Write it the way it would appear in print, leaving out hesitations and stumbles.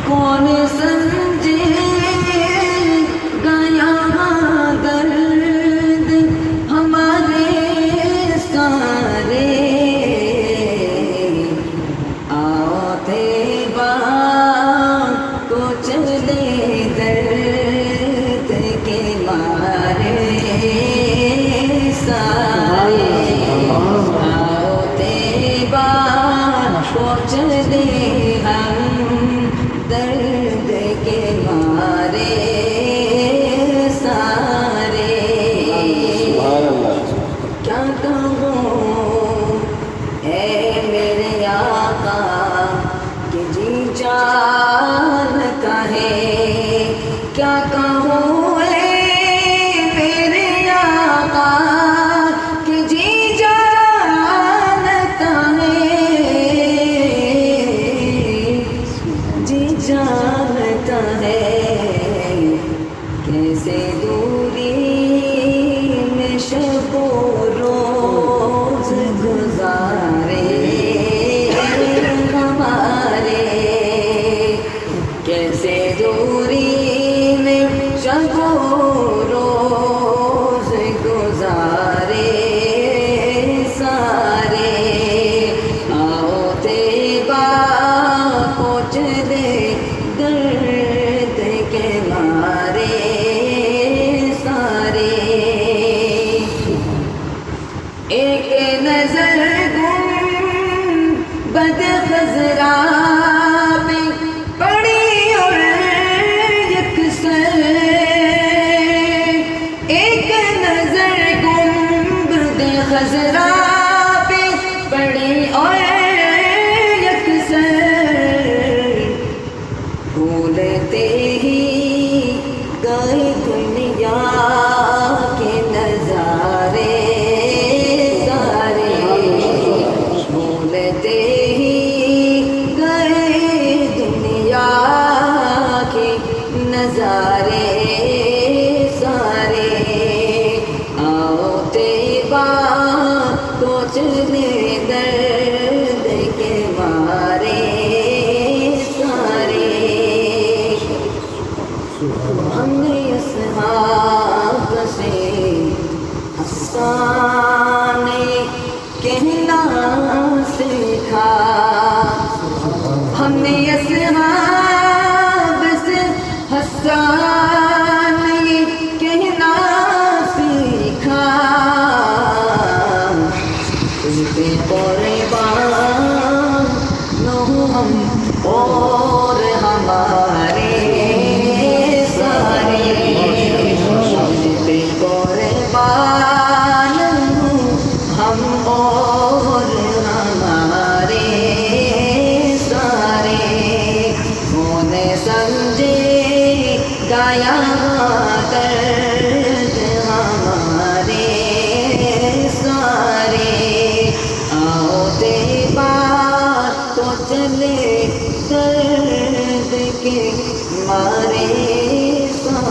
کون سمجھے گیا درد ہمارے سارے، آؤ طیبہ کو چلے درد کے مارے سارے، آؤ طیبہ کو چلے ہم درد کے مارے سارے۔ کیا کہوں اے میرے آقا کہ جی جان کا ہے، کیا کہوں اے میرے آقا کہ جی جان کا ہے، جی جانتا ہے کیسے دوری میں شب و روز گزارے ہمارے، کیسے دوری میں شب و روز گزارے سارے، آؤ طیبہ کو چلے درد کے مارے سارے۔ ایک نظر گنبد خضرا پہ پڑی اور یکسر، ایک نظر گنبد خضرا پہ پڑی اور بھولتے ہی گئے دنیا کے نظارے سارے، بھولتے ہی گئے دنیا کے نظارے سارے، آؤ طیبہ کو چلے درد کے مارے سارے۔ ہم نے اصحاب سے حسان کہنا سیکھا، ہم نے اصحاب سے حسان کہنا سیکھا، ان پہ قربان نہ ہم اور ہمارے سارے، ان پہ قربان ہم اور ہمارے سارے، کون سمجھے گایا درد ہمارے سارے، آؤ طیبہ تو چلے درد کے مارے سارے۔